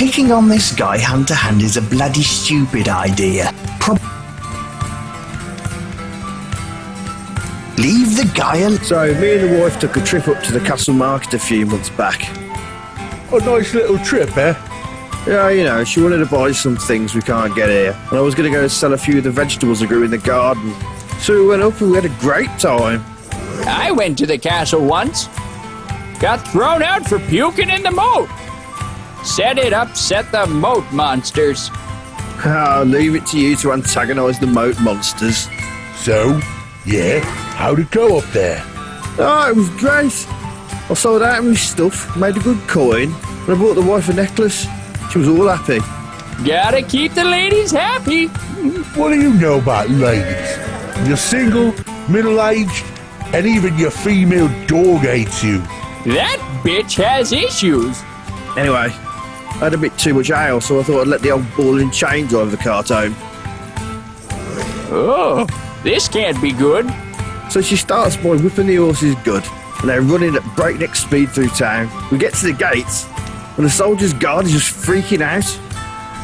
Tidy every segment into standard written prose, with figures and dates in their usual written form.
Picking on this guy hand to hand is a bloody stupid idea. Leave the guy alone. So, me and the wife took a trip up to the Castle Market a few months back. A nice little trip, eh? Yeah, you know, she wanted to buy some things we can't get here. And I was going to go sell a few of the vegetables I grew in the garden. So we went up and we had a great time. I went to the castle once. Got thrown out for puking in the moat. Said it upset the moat monsters. I'll leave it to you to antagonise the moat monsters. So, yeah, how'd it go up there? Oh, it was great. I sold out my stuff, made a good coin, and I bought the wife a necklace. She was all happy. Gotta keep the ladies happy. What do you know about ladies? You're single, middle-aged, and even your female dog hates you. That bitch has issues. Anyway, I had a bit too much ale, so I thought I'd let the old ball and chain drive the cart home. Oh, this can't be good. So she starts by whipping the horses good, and they're running at breakneck speed through town. We get to the gates, and the soldier's guard is just freaking out.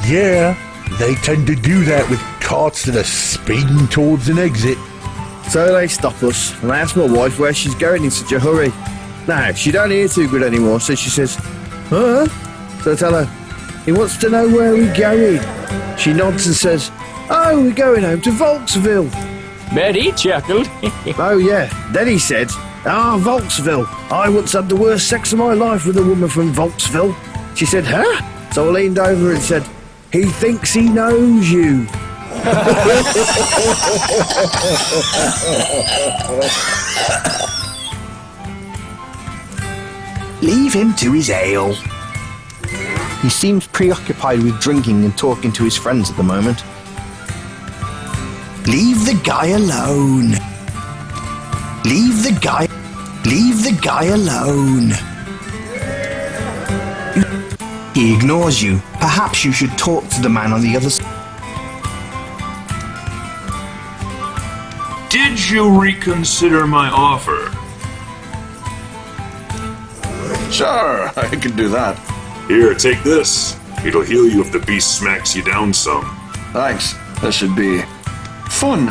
Yeah, they tend to do that with carts that are speeding towards an exit. So they stop us, and I ask my wife where she's going in such a hurry. Now, she don't hear too good anymore, so she says, huh? So I tell her, he wants to know where we're going. She nods and says, oh, we're going home to Volksville. Bet he chuckled. Oh, yeah. Then he said, Volksville. I once had the worst sex of my life with a woman from Volksville. She said, huh? So I leaned over and said, he thinks he knows you. Leave him to his ale. He seems preoccupied with drinking and talking to his friends at the moment. Leave the guy alone. Leave the guy alone. He ignores you. Perhaps you should talk to the man on the other side. Did you reconsider my offer? Sure, I can do that. Here, take this. It'll heal you if the beast smacks you down some. Thanks. That should be fun.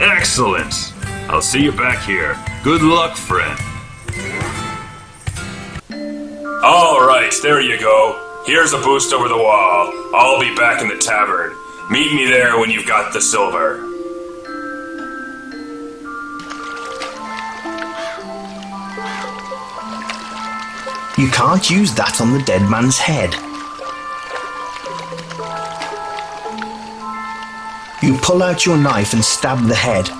Excellent. I'll see you back here. Good luck, friend. All right, there you go. Here's a boost over the wall. I'll be back in the tavern. Meet me there when you've got the silver. You can't use that on the dead man's head. You pull out your knife and stab the head.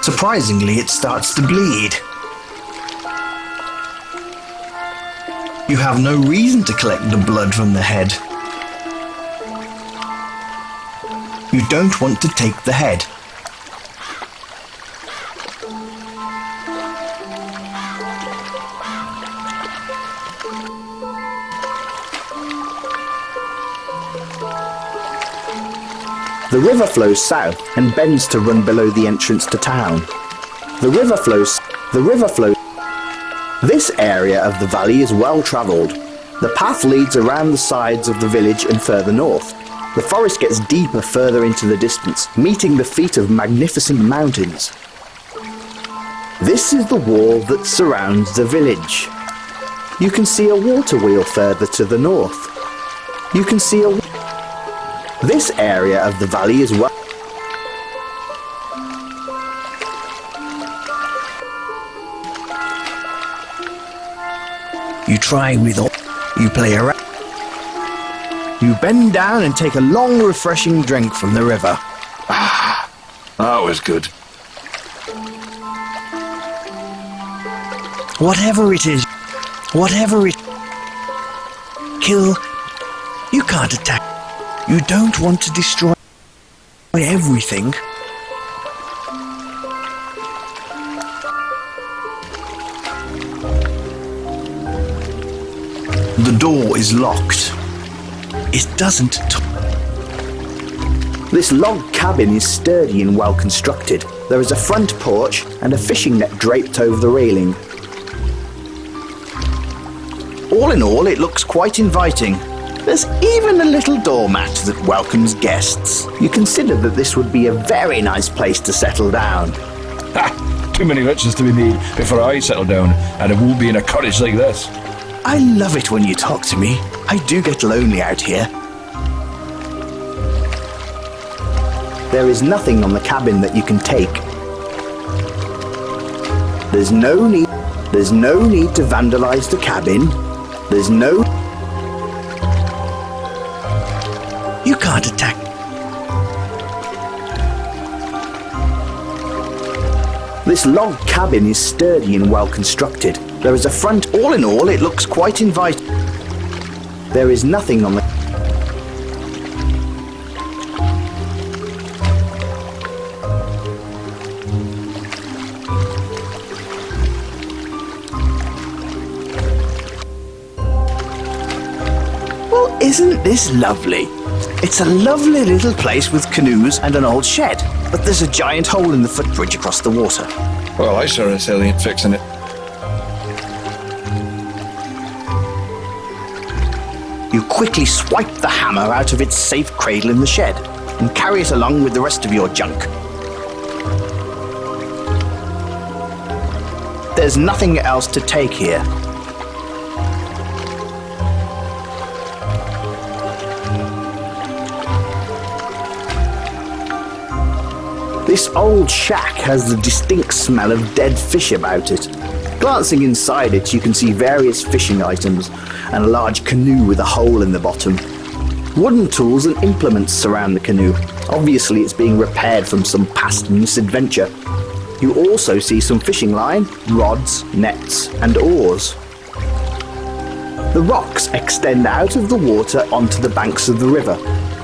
Surprisingly, it starts to bleed. You have no reason to collect the blood from the head. You don't want to take the head. The river flows south and bends to run below the entrance to town. The river flows. This area of the valley is well travelled. The path leads around the sides of the village and further north. The forest gets deeper further into the distance, meeting the feet of magnificent mountains. This is the wall that surrounds the village. You can see a water wheel further to the north. You can see This area of the valley is well. You try with all. You play around. You bend down and take a long, refreshing drink from the river. Ah, that was good. Whatever it is, kill. You can't attack. You don't want to destroy everything. The door is locked. It doesn't. This log cabin is sturdy and well constructed. There is a front porch and a fishing net draped over the railing. All in all, it looks quite inviting. There's even a little doormat that welcomes guests. You consider that this would be a very nice place to settle down. Ha! Too many riches to be made before I settle down, and it won't be in a cottage like this. I love it when you talk to me. I do get lonely out here. There is nothing on the cabin that you can take. There's no need to vandalize the cabin. You can't attack. This log cabin is sturdy and well constructed. There is a front. All in all, it looks quite inviting. There is nothing on the... Well, isn't this lovely? It's a lovely little place with canoes and an old shed, but there's a giant hole in the footbridge across the water. Well, I sure as hell ain't fixing it. You quickly swipe the hammer out of its safe cradle in the shed and carry it along with the rest of your junk. There's nothing else to take here. This old shack has the distinct smell of dead fish about it. Glancing inside it, you can see various fishing items and a large canoe with a hole in the bottom. Wooden tools and implements surround the canoe. Obviously, it's being repaired from some past misadventure. You also see some fishing line, rods, nets, and oars. The rocks extend out of the water onto the banks of the river.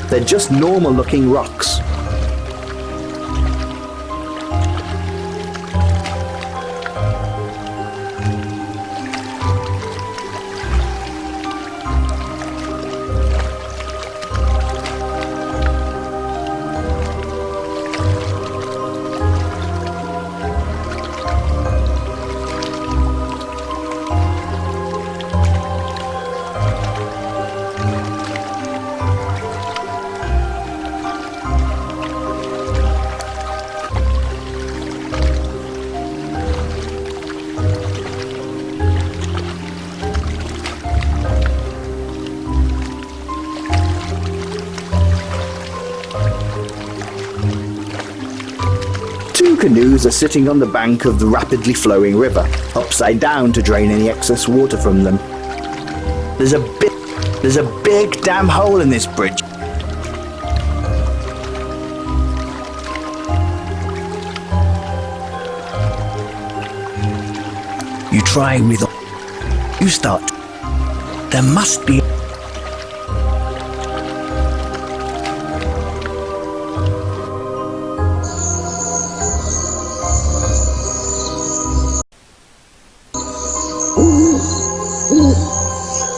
They're just normal-looking rocks. Two canoes are sitting on the bank of the rapidly flowing river, upside down to drain any excess water from them. There's a big damn hole in this bridge. You try with... You start. There must be...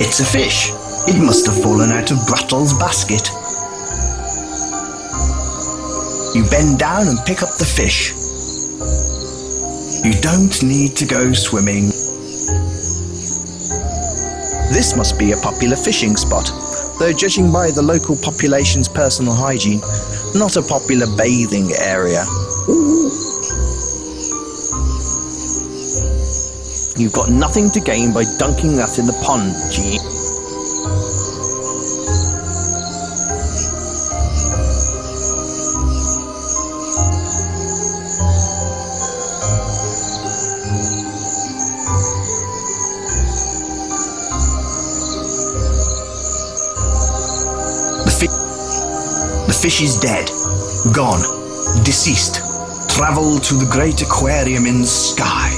It's a fish. It must have fallen out of Brattle's basket. You bend down and pick up the fish. You don't need to go swimming. This must be a popular fishing spot, though judging by the local population's personal hygiene, not a popular bathing area. You've got nothing to gain by dunking that in the pond, G. The fish is dead, gone, deceased, travelled to the great aquarium in the sky.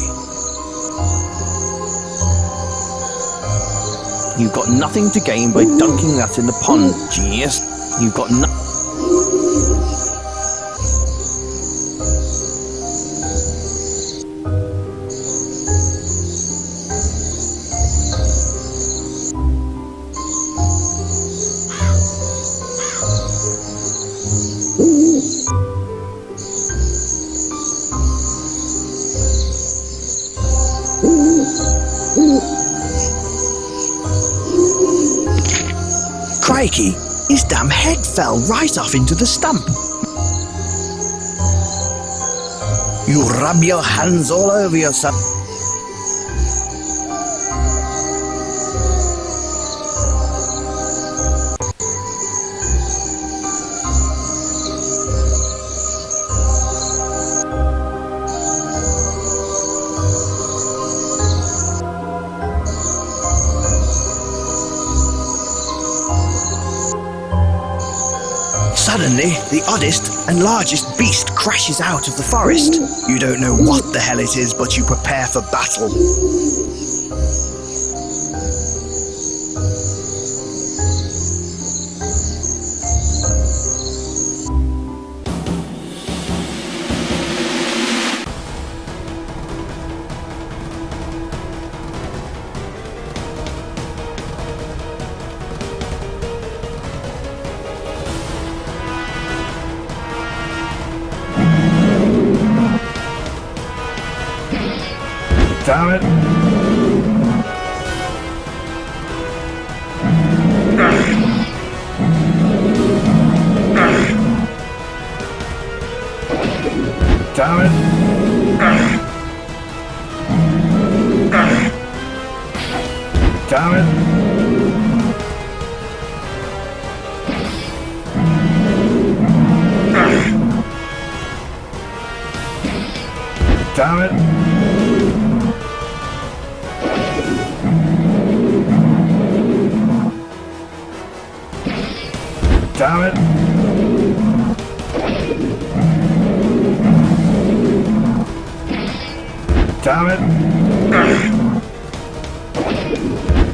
You've got nothing to gain by dunking that in the pond, genius. You've got no... Crikey, his damn head fell right off into the stump. You rub your hands all over yourself. Suddenly, the oddest and largest beast crashes out of the forest. You don't know what the hell it is, but you prepare for battle. Damn it. Damn it. Damn it. Damn it. Damn it. Damn it.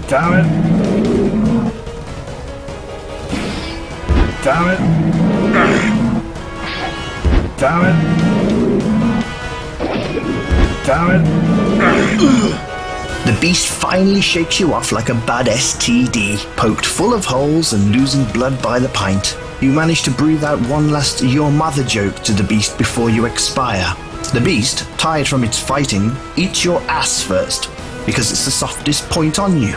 Damn it. Damn it. Damn it. Damn it. The beast finally shakes you off like a bad STD, poked full of holes and losing blood by the pint. You manage to breathe out one last "your mother" joke to the beast before you expire. The beast, tired from its fighting, eats your ass first, because it's the softest point on you.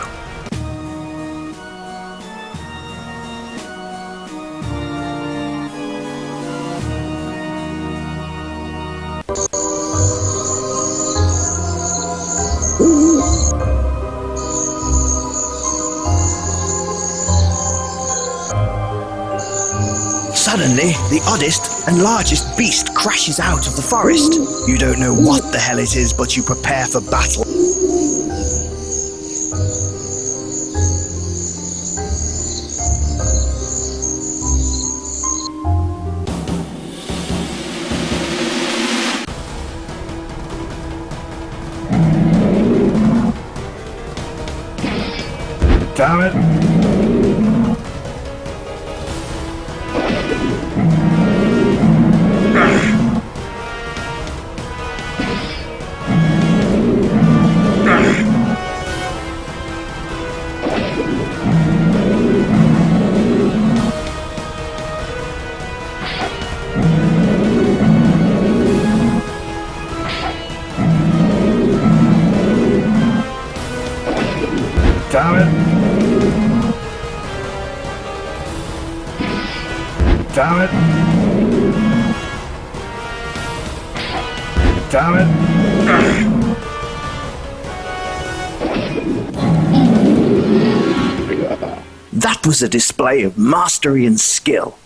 Suddenly, the oddest and largest beast crashes out of the forest. You don't know what the hell it is, but you prepare for battle. Damn it. Damn it. Damn it. Damn it. That was a display of mastery and skill.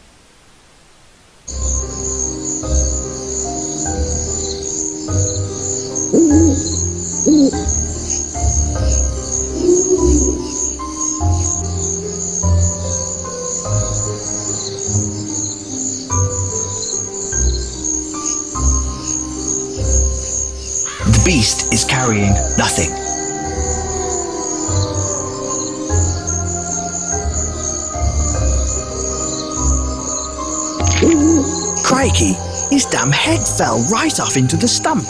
The beast is carrying nothing. Crikey, his damn head fell right off into the stump.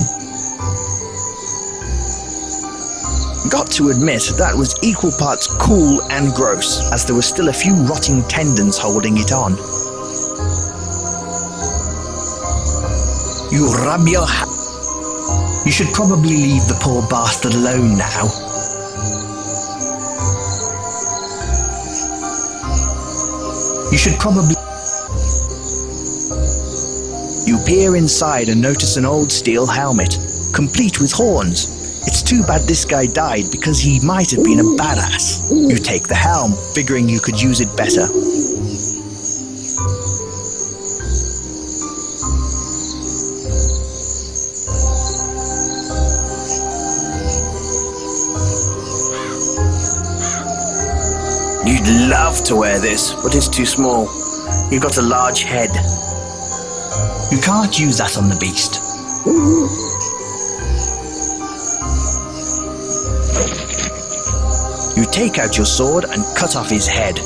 Got to admit, that was equal parts cool and gross, as there were still a few rotting tendons holding it on. You rub your You should probably leave the poor bastard alone now. You should probably... You peer inside and notice an old steel helmet, complete with horns. It's too bad this guy died because he might have been a badass. You take the helm, figuring you could use it better. You'd love to wear this, but it's too small. You've got a large head. You can't use that on the beast. You take out your sword and cut off his head.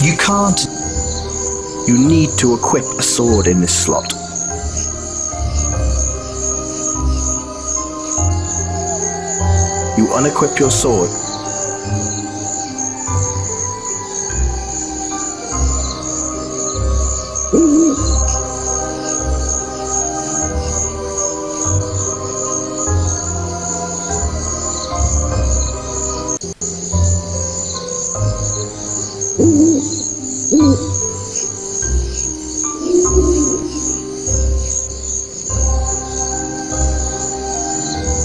You can't. You need to equip a sword in this slot. You unequip your sword.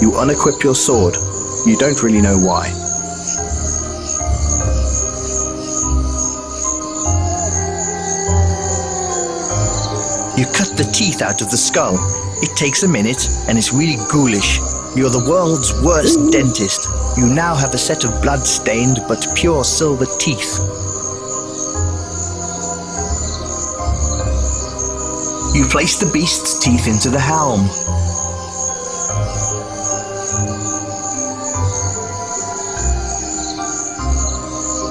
You unequip your sword. You don't really know why. You cut the teeth out of the skull. It takes a minute and it's really ghoulish. You're the world's worst dentist. You now have a set of blood-stained but pure silver teeth. You place the beast's teeth into the helm.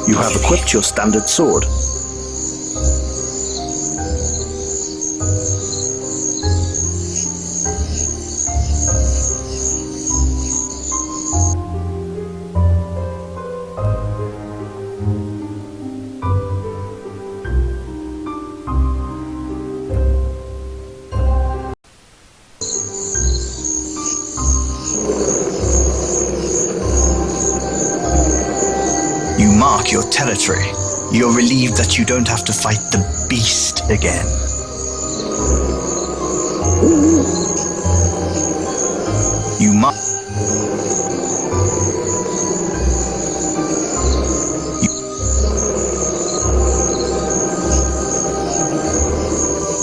You have equipped your standard sword. You mark your territory. You're relieved that you don't have to fight the beast again. You mark...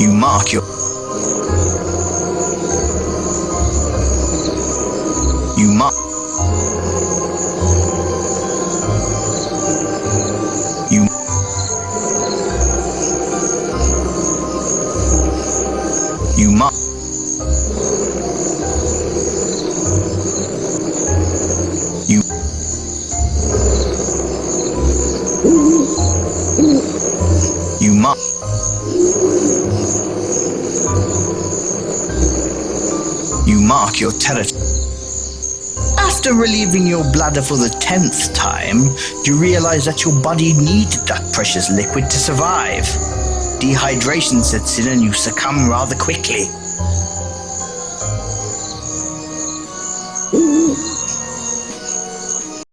You mark your... You mark... You... You mark... You... You mark... You mark your territory. After relieving your bladder for the 10th time, you realize that your body needed that precious liquid to survive. Dehydration sets in and you succumb rather quickly.